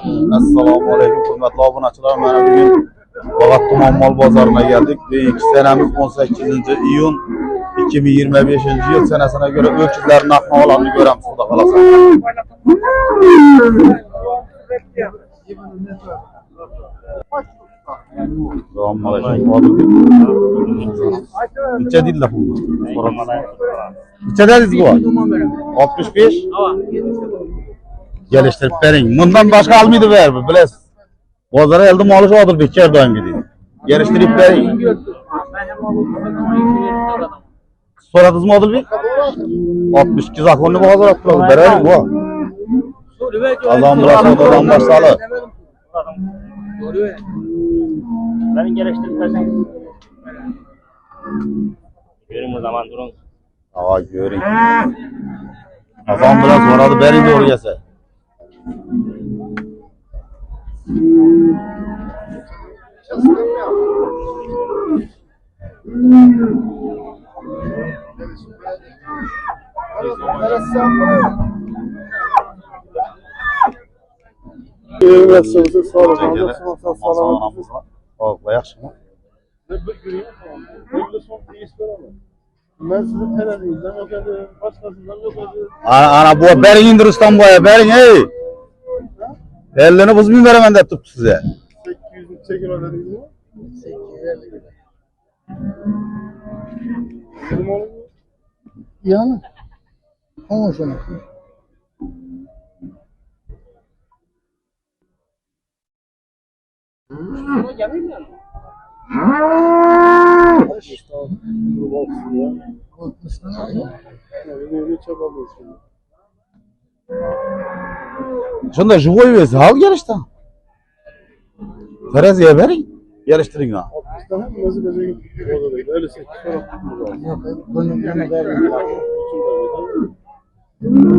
Assalomu alaykum hurmatli obunachilar. Mana bugun Bag'at tuman mol bozoriga keldik. Bugungi sanamiz 18-iyun 2025-yil sanasına göre ölçütlerin narx-navolarni ko'ramiz, xudo xolasa. Assalomu alaykum. Necha deydilar bu? Necha dedingiz bu? 65. Geliştirip bering. Bundan başka almaydı ver, bilesiz. Bozora elde malı şu adır bekar doyum gidiyor. Geliştirip bering. Soradınız mı adır bir? 62 zakonlu bozor attıralım. Verelim bu. Adam burası odadan başlalı. Benim geliştirip verseniz. Görün o zaman durun. Aa görün. Adam biraz soradı bering doğru gelse. Evet, sağ olun. Yaxşı mı? Ben sizin terenizden yok edim, başkasından yok edim. Ana bu bering Hindistan boya bering hey. 50'ni buz mu veremem de tuttu size. 800'lük çekin ödediniz mi? 850 lira. Benim oğlum mu? Yani. Ama sana. Şunda живой вес al gelişti. Teraziye verin. Geliştirin ha.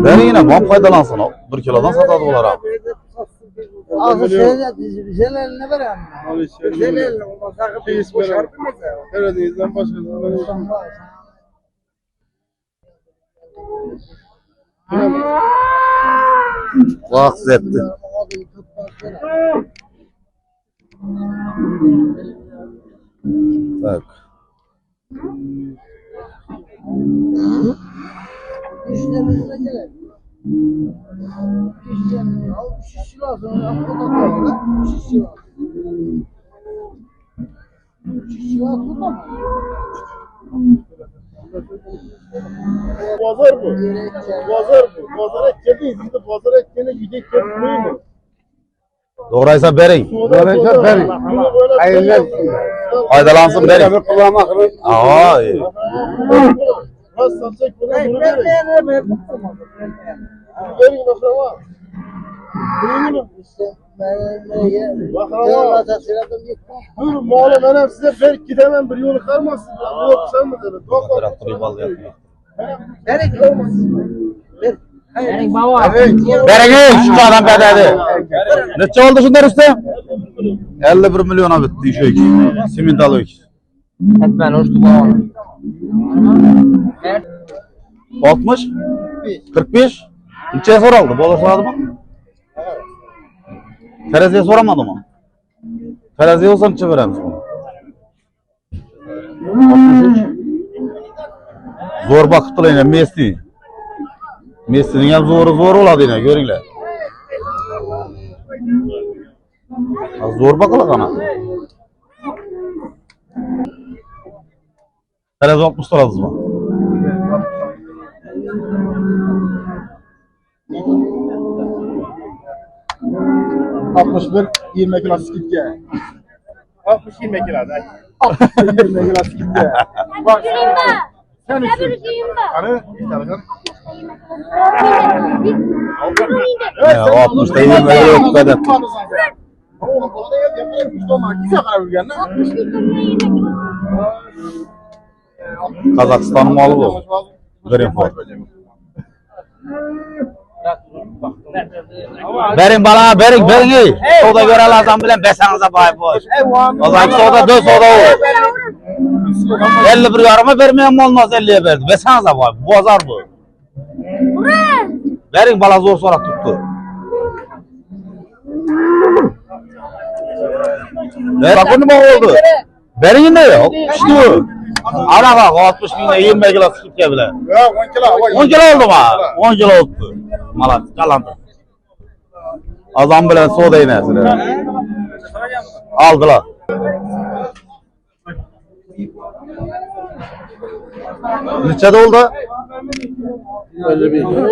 Verin yine bam faydalansın o. 1 kilodan satadı bunlar abi. Ağzı şeyler ne vereyim? Şeyler olmasa bir boşardı mı? Terenizden başkasından. Vaks etti. Tak. İşlerimize gelelim. İşlerimize al, şişi lazım. Şişi var. Şişi var burada mı? Pazar bu. Pazar bu. Pazar etkedeyiz. Biz de pazar etkeğine gidecek yapmayı mı? Doğraysa verin. Doğraysa verin. Hayırlar. Faydalansın verin. Aa iyi. Nasıl satacak bunu verin. Verin bakalım. Verin dur muhalem benim size belki gidemem bir yolu kalmasın. Yok sen mi dedin? Traktörü bal yapıyor. Gerek olmasın. Benim baba. Verin şu adam bedeli. Neçe oldu şunlar usta? 51 milyona bitti şu iki. Simintalı iki. Etmen hoştu baba. 60 45 Neçeye soraldı? Bola soradı mı? Teraziye soramadı mı? Teraziye olsa neçe veremiz bunu? 63 Zor bakıtlı yine Messi. Messi'nin hem zor oladı yine görünler. Zor bakılı kana. Terazi 60 soradınız mı? Bir 20 klas gitti. 20 kilo. 20 klas gitti. Bak. Sen için. Hani? Evet, 60'da 20 yok kadar. Oğlum burada yapayım. Güzel karar vergen lan. Kazakistan'ın malı bu. Greenford. Verin bana, verin ey. Soda göre lazım bilen besenize bay boş. O zaman soda 4 soda o. 51 yarıma vermeyen olmaz 50'ye verdi. Besenize bay, bozar bu. Verin bana zor sorak tuttu. Bakın ne oldu? Benim ne yok? İşte bu. Ana bak 60 bin 20 kilo sıkıntı bile. Ya 10 kilo. 10 kilo oldu mu? 10 kilo oldu. Malat kalandı. Adam bilen soda inersin. Aldılar. Neçede oldu?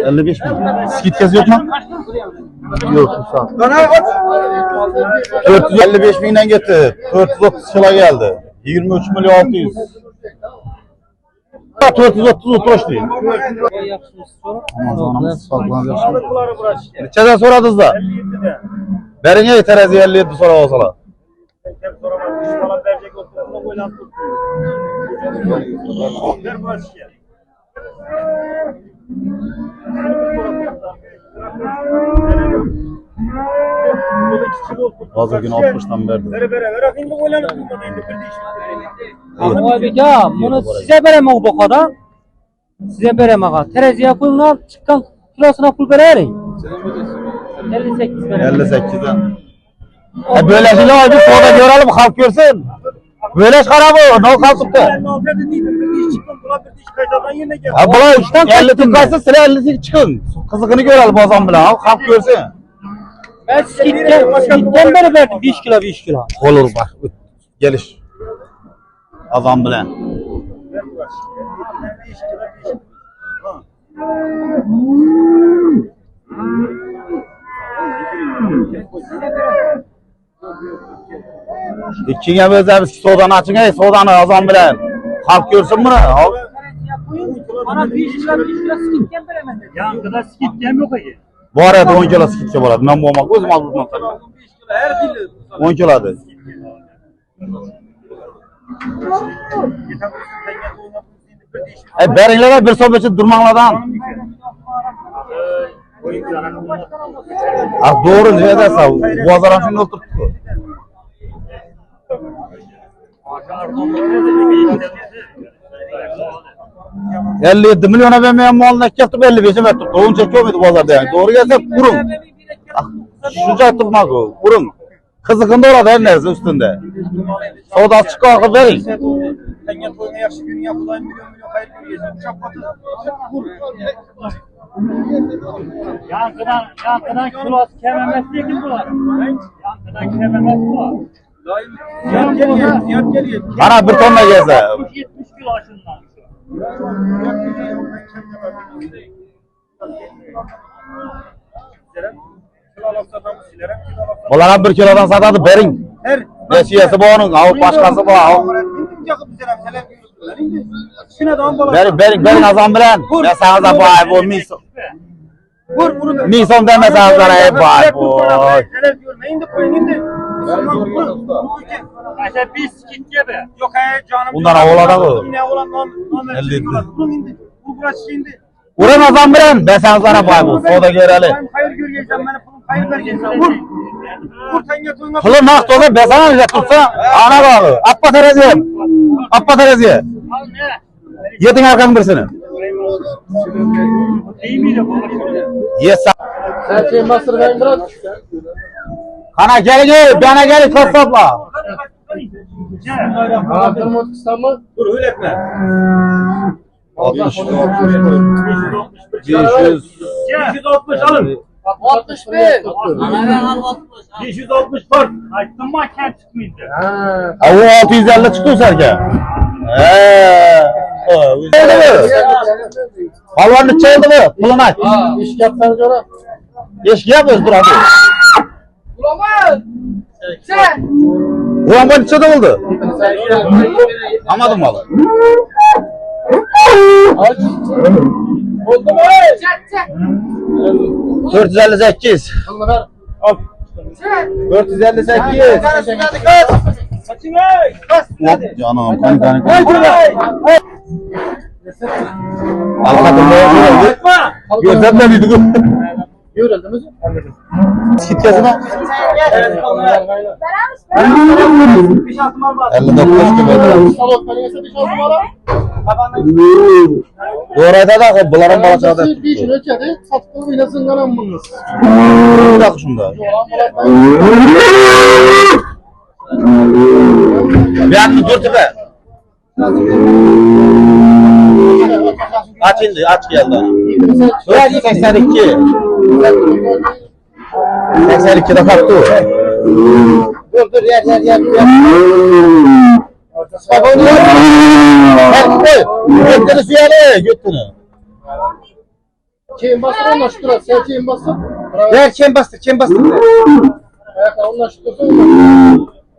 55 mi? Skitkesi yok mu? Yok. Sağ ol. 455 binden gitti. 430 kilo geldi. 23 milyon 600. 430 oturuş değil. Neçeden soradınız da? Berine terazi 57 sonra olsalar. Bazı gün 60'dan verdim. Ya bunu size veremem bu kadar. Size veremem ağa. Teraziye pulundan çıkan kilosuna pul verelim. 58 verelim. 58'den. Böyle şey var bir soda görelim halk görsün. Böyle çıkar bu. Ne kalkıp da? Ha bula işten 50 tıklarsın sıra 50 çıkın. Kızıkını görelim o zaman bile. Halk görsün. Ben skitten beri verdim 5 kilo 5 kilo. Olur bak. Geliş. Adam bilen. İkiye özlemiz ki sodanı açın ey sodanı adam bilen. Halk görsün bunu. Bana 5 kilo 5 kilo skitten veremem. Ya kadar skitten yok ki. Bu arada 10 kilo skitçe var. Ben bu olmak özüm aldım. 10 kilo adı. Berinlere bir sohbeti durmanlardan. Doğru ne derse bu azaran şimdi oturttu. $57 milyona vermeyen malına yaptı 55'e verdi. Doğum çekiyor muydu bu azarda yani? Doğru gelse kurun. Şuca tutmak o. Kurun. Kızıkında orada her neresi üstünde. Soda açık akı verin. Yankıdan kilosu kememesi değil ki bunlar. Yankıdan kememesi bu. Bana bir tonla gelse. 60-70 kilo aşından. Bunlara 1 kilodan satadı verin. Nesiyesi bu onun. Avu başkası bu. Verin azam bilen. Mesela bu ay bu miso. Mison demese azara ey bay bu. Mesela bir skit gibi. Yok canım. Bundan oğlada bu. Yine olan nom 50. Bu burası şimdi. Uğran azam bilen. Ben sana azara bay bu. Soda görelim. Hayır göreceğim bana pulun hayır vereceğim. Vur. Vur sen yat oyna. Pulun nakt olur. Ben sana öyle tutsa. Ana bağlı. Atma tereziye. Atma tereziye. Al ne? Yedin arkanın birisini. Değil miydi bu? Yes. Sen şey bastır ben bırak. Kana gelin. Bana gelin. Topla. Anahtar mı İstanbul? Dur öyle etme. 60. 500. 260 alın. 61. 260 var. Açtın mı hakem çıkmayınca. Ha. O 650 çıktı serke. Oldu mu? Halvanı çaldı mı? Pulun aç. İş yapsanız ona. İş yapıyoruz dur hadi. Ulan sen. Ulan ben içe de oldu. Anladım malı. Aç. Oldu mu? Çek çek. 458. Bunu ver. 458. Saçın ey. Bas. Hop canım kanka. Alkadım ne gözden de miydi bu? Görüldü mü? Skit yazına. Evet. 59 kilometre. Salon tanesi bir şansım ala. Doğrayda da buların balacağıda. Bir işin ötedi. Satıklı yine zınganan bunun. Bak şunda. Yola falan. Ben mi dur be? Aç indi, aç geldi. 82. 82 de kalktı. Dur yer. Babam ya. Götünü suyarı, götünü. Kim bastır onunla şükür. Sen kim bastır? Ver kim bastır? Ayakta onunla şükür.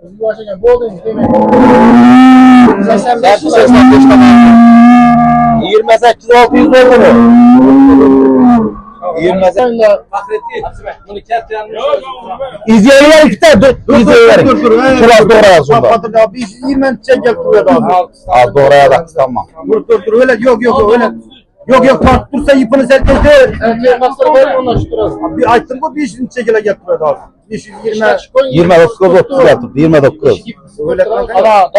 Özgür başlayacağım. Bu oldu değil mi? 85 lira. 85 tamam. 28 600 oldu mu? 28. Bunu kes yanlış. İzleyenler iki tane dur. İzleyenler. Şurası doğru yaz şurada. Patır abi 20 çek duruyor abi. Az doğru yaz tamam. Dur öyle yok öyle. Yok part dursa yıpını serken değil. Erkeğe bastır ver onunla şükür. Bir açtım bu bir işini çekile getiriyor abi. 520 29 30 yaptı. 29. öyle kanka. Ala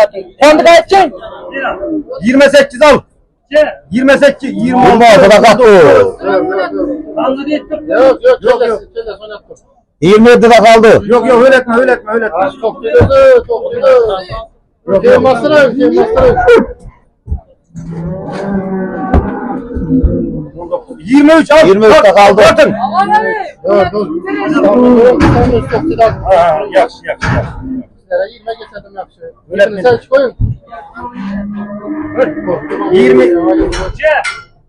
kendi kaçacaksın. 28 al. 28 26 da kalktı. Anladı ettim. Yok. 27 de kaldı. Yok öyle etme. Çok duydu. Kim bastır? 23 al. 23 de kaldı. Dur. Yaş. 20 getirdim yapşı. Öyle sen koyun. 20.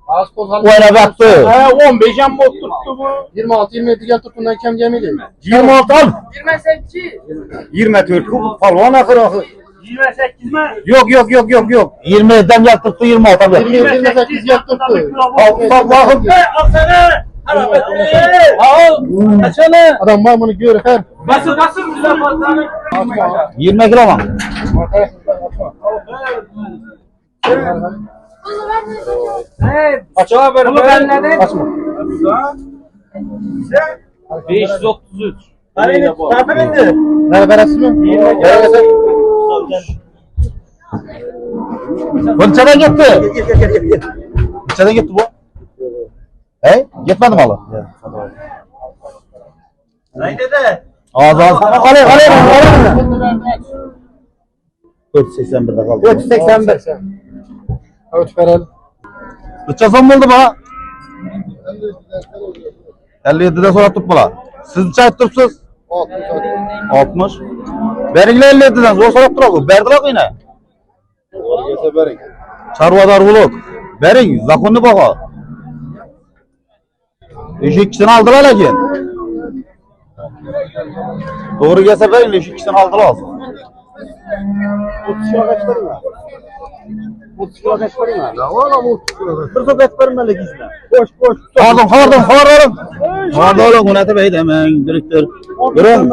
Az kozal. Oyna baktı. 15 am bot tuttu bu. 26 27 gel tuttundan kem gemiydi. 26 al. 28 bu palvan akır. 28 mi? Yok. 27'den yaptırdı 26 abi. 28 gel tuttu. Allah'ım. Al sana. Al. Açalım. Adam var bunu gör her. Basın güzel batanı. 20 kilo mu? Aç haber. Bunu ben ne dedim? Açma. 533. Zaten indi. Nerede berası mı? Bu içeriden gitti. İçeriden gitti bu. He? Gitmedi mi hala? Haydi de. Ağzı. Kale. 481'de kaldı. 485. Evet verelim. Bıçak son buldu mu? 57'den sonra tutma la. Siz çay tutupsuz. 60. Berinle 57'den zor sonra tutturak. Berdirak yine. Çarvadar buluk. Berin. Zakonlu baka. Eşek kişiden aldılar lakin. Doğru gelse verin eşek kişiden aldılar. 30 kaçları mı? 30 kaçları mı? Ya valla bu 30 kaçları mı gizle? Boş. Pardon. Pardon oğlum. Ona tabi hemen direktör. Görün.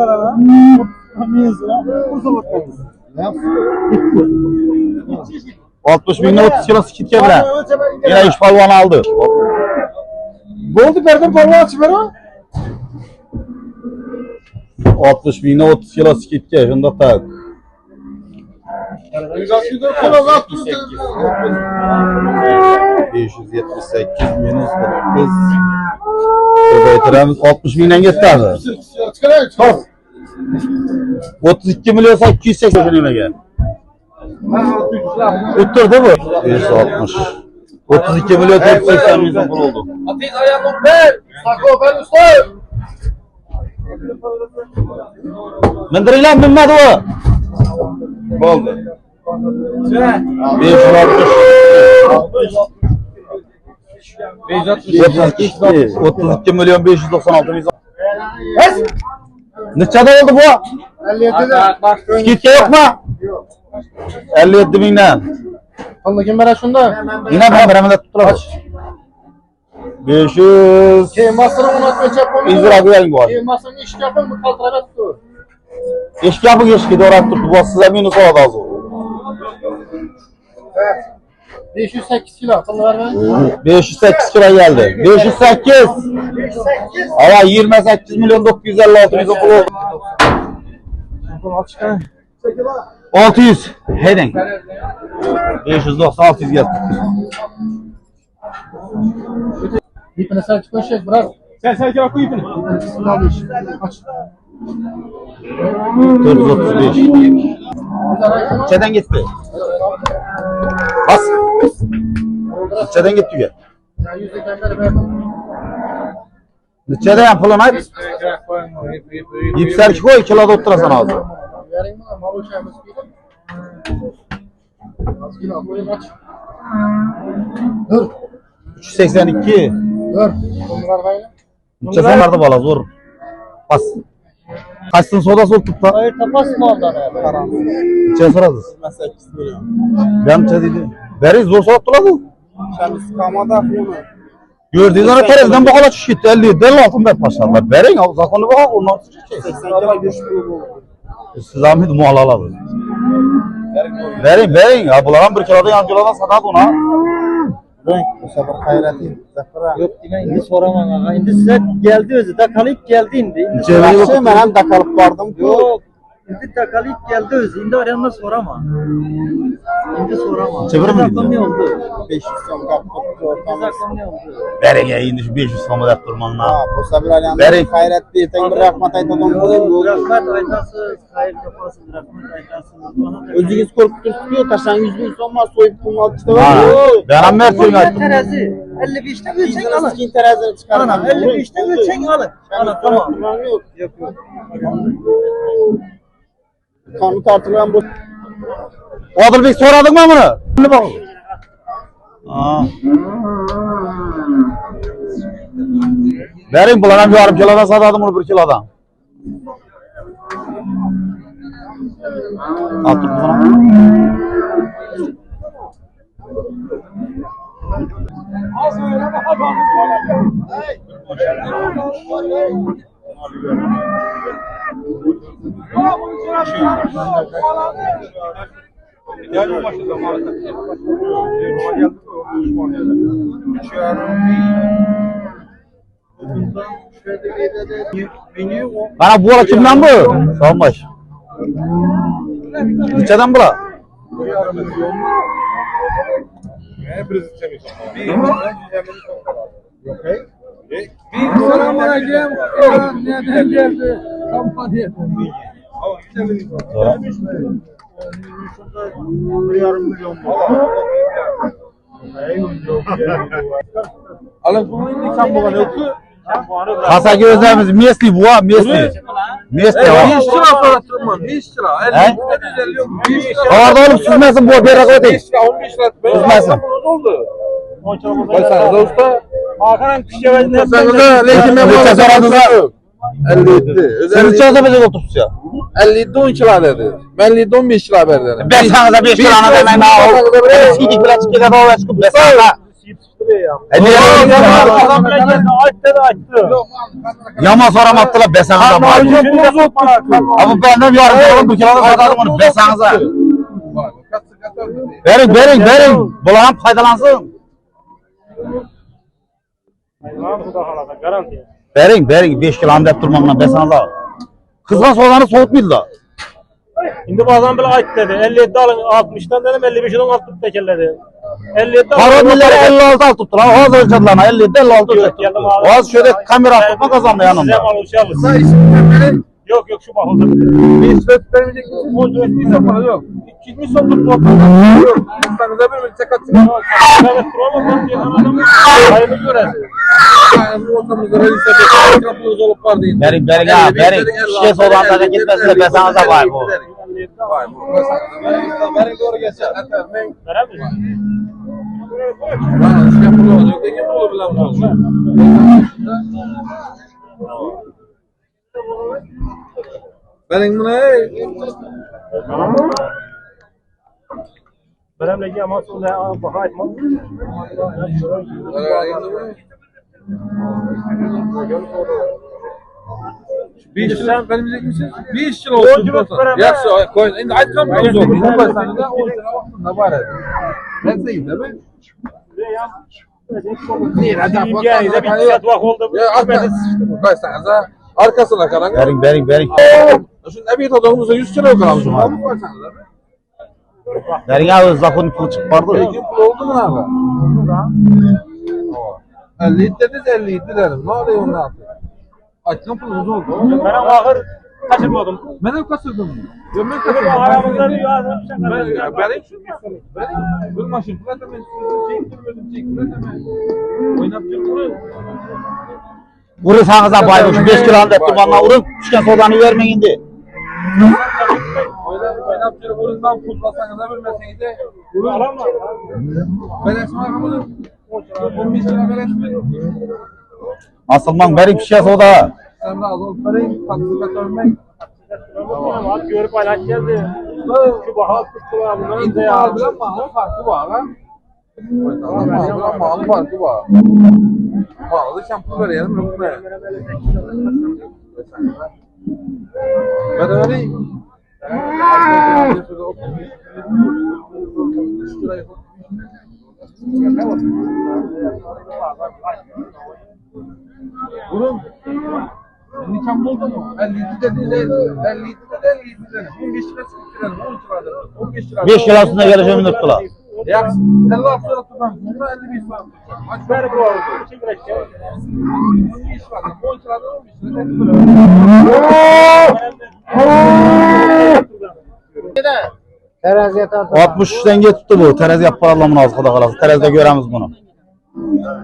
60 bin 30 kilo skit kebile. Yine iş palvanı aldı. Ne oldu Berdan parmağı açıver ha? 60 bin 30 kilo skit ke. Şunda tak. 578 minus 9. Ödeytiremiz 60 binden gitti abi. 32 milyon 880 lira gel. Tutturdu mu? 160. 32 milyon 480 milyon oldu. Ateş ayağını ver. Sako ben usta. Mendirilen bilmedi o. Oldu. 560. 32 milyon 596 milyon. Ne kadar oldu bu? 57'de. Skitke yok mu? 57 binden. Allah kim bana şunda? Yine ben beraber tuttular. 500. Kim masını unutma çapımı. 100 lira güven bu. Kim masını iş yapın mı kaltıra tuttu. Eşki yapı geçki doğru tuttu. Bu size minus oldu az o. 508 kilo. Akıllı ver be. 508 kilo geldi. 508. Ama 28 milyon 956 milyon oldu. 600. Hedin. 590 600 geldi. İpini sen çıkın şey bırak. Sen kira koy ipini. Aç. 435. Neçeden gitti? Bas. Neçeden gitti ya? Neçeden pulun ayıp? Yipserki koy, kiloda otturasan ağzı. Vereyim mi lan? Mal uçağımız bir. Az kilo koyayım aç. Dur. 382. Dur. Bunlar böyle. Neçesen vardı bala zor. Bas. Kaçsın sodası ol tutla. Hayır tapas mı aldan abi? Neçe soradız? 8 milyon. Ben neçe dedi. Beri zor sorup tuladı. Şems kamada bunu. Gördüğünüz zaman terezden bakala çık gitti. 50 altın bet başladılar. Berin al zakonu bak onlar çıkacak. 80 kilo güç bu. Siz Ahmet muhalal alır. Verin ya bulan bir kilodan yan kilodan satat ona. Renk bu sefer hayreti. Zafara. Yok yine indi soramam aga. İndi size geldi özü. Dakalayıp geldi indi. Cebine Yaxşı ben hem de kalıp vardım. Yok. İndi dakalayıp geldi özü. İndi arayanda sorama. İndi sorama. Çevir mi Zakon gidiyor? ne oldu? 500 son kaptım. Zakon ne oldu? Verin ya indi şu 500 somu da durman Ha, la. bu sefer alyan Verin. hayret bir tek bir rahmet aytadan bu. Rahmet aytasız. Hayır yapasız. Rahmet aytasız. Özünüz korkup tutuyor. Taşan 100 bin son var soyup bunun işte Ha. var. Ben amma Koyun söylüyorum. terazi. 55'te ölçek alın. Sizin terazini çıkarın. Ana 55'te ölçek alın. Ana tamam. Yok. Kanun tartılan bu. Odil bir soradın mı bunu? Ne bak. Aa. Verin bulan bir yarım kilodan satadım bunu 1 kilodan. Attım sana. Bana bu ola kimden bu? Sağolbaş. Neçeden bula? Selamünaleyküm. Nereden geldi? Kampanya. Sonra. 1,5 milyon. Alın bunu indi şampuan yoktu. Kasa gözlerimiz mesli bu ha mesli. Mesli ha. 5 lira sonra tutma. 5 lira. He? 50 yok. 5 lira. Orada oğlum süzmesin bu bir rakı değil. 5 lira 15 lira. Süzmesin. Ne oldu? Baksanıza usta. Hakan'ın kışçevacını Baksanıza lekin ne Neçe soradınız ha? 57. Sen hiç olsa bize otursun ya. 57 10 kilo dedi. Ben 57 15 kilo verdim. Ben sana da 5 lira ana demen ha. Sikik bile çıkıyor da o çıkıp ben sana da. Ne adam bile geldi açtı da açtı. Yama soram attılar ben sana da. Ama benden yarım kilodan 1 kilodan satadım onu ben sana da. Verin. Bulan faydalansın. Garanti. Verin 5 kilo andep durmamla ben sana da. Kızla soğanı soğutmaydı da. Şimdi bazen bile aç dedi. 57 alın 60'tan dedim 55'den altı tekerledi. 57 Parodilleri 56 al tuttu lan. Oğaz ölçediler lan. 57 56 ölçedi. Geldim abi. Oğaz şöyle kamera tutma kazandı yanında. Size mal uçağı Yok şu bak oldu. Bir söz vermeyecek misin? O ürettiyse para yok. 200 son tutma. Yok. Baksanıza bir tek atın. Evet kuralım diye adam hayırlı göresi. Yani bu ortamızda reise bir kapımız olup var değil. Verin ha verin. Şişe soğanlara da gitmesin de ben sana da var bu. Var. Verin doğru geçer. Veren mi? Lan şu yapılı olacak. Ne gibi olur lan bu? Verin bunu. Veremle ki ama sonra baka etmez. Bir işçi sen vermeyecek misin? Bir işçi olsun. Yaxşı, koy. Şimdi ayt kampımız oldu. Ne koysan da 10 lira olsun da var. Ben sayayım da ben. Niye? Hadi Yani de bir saat vak oldu. Ya atma. Koysanıza arkasına kalan. Verin. Şimdi ebiyet adamımıza 100 lira kalmış. Abi koysanıza. Verin ya zakon pul çıkpardı. Peki pul oldu mu abi? 50 dediniz 50 derim. Ne oluyor onun altı? Açtım pulumuz oldu. Ben ahır kaçırmadım. Ben hep kaçırdım. Ben Benim kaçırdım. aramızda bir adam Ben bir maşın kullandım. Çektirmedim. Oynap çıkmıyor. Vurursanıza baykuş 5 kilo anda tumanla vurun. Düşken sodanı vermeyin indi. Oynap çıkmıyor. Oyundan pulplasanız da vermeseniz de. alamam. Ben esma bunu 15 lira verelim. Asılman verip bir şey soda. Sen razı ol. Parayı taksıda dönmek. Abi görüp paylaşacağız ya. Şu bahar tuttular bunların da İnti ya. var bilen malın farkı var ha. Malın farkı var. Malı şampu verelim yok be. Ben de vereyim. Vurun. Nikam buldu mu? 52 dedi de 52 dedi 52 dedi. 15 lira sıkıştıralım. 15 lira. 5 kilo üstüne geleceğimi nuttular. Ya 50 lira tutan. Bunda 55 var. Aç Ver bu arada. Çekil aşağı. 15 var. 10 lira 15 lira. Teraziye tartın. 63'ten tuttu bu. Terazi yap paralamın az kadar kalası. Terazide göremiz bunu.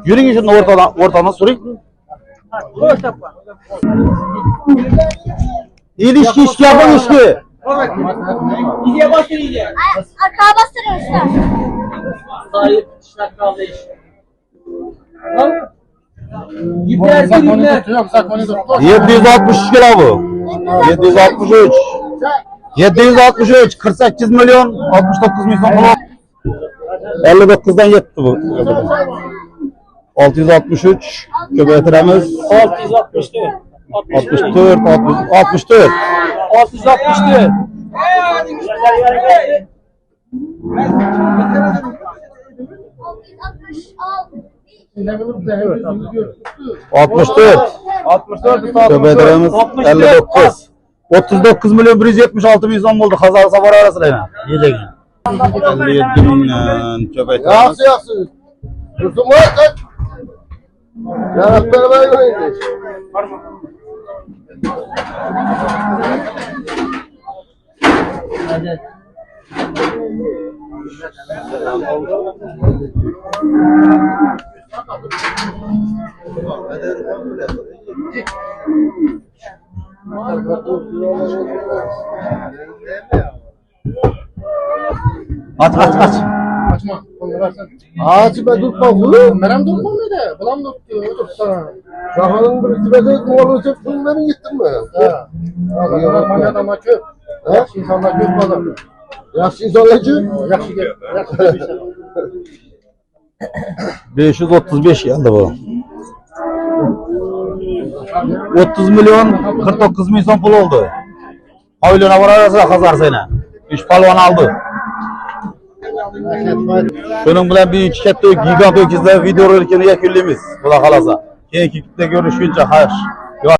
Yürüyün şimdi ortadan sorayım. İlişki işki yapın ilişki. İyice bastır iyice. Arkağa bastırın usta. Sahip dışına kaldı iş. Gidersin yine. 760 kilo bu. 763. 763. 48 milyon 69 milyon falan. 59'dan yetti bu. 663. Köpeklerimiz 664. 64. 64. 664. 64. 64. Köpeklerimiz 59. 39 milyon 176 milyon oldu. Kazara safara arasında hemen. Yiyecek. 57 milyon köpeklerimiz. Yaksın. Dursun var kaç. Yarakları ben göreyim. Kaç. Açma. Ağacı ben durma oğlum. Merem durma ne de. Bulam durma. Şahanın birisi bedel kumarını çektin benim gittin mi? Ha. Manyak ama köp. Yaxşı insanlar köp adam. Yaxşı insanlar köp. Yaxşı köp. Yaxşı köp. 535 geldi bu. 30 milyon 49 milyon pul oldu. Aylığına var arasında kazar seni. 3 palvan aldı. Şunun bilen bir iki kette gigant öküzler video rolükeni yakınlığımız. Bu da kalasa. Keyifli görüşünce hayır.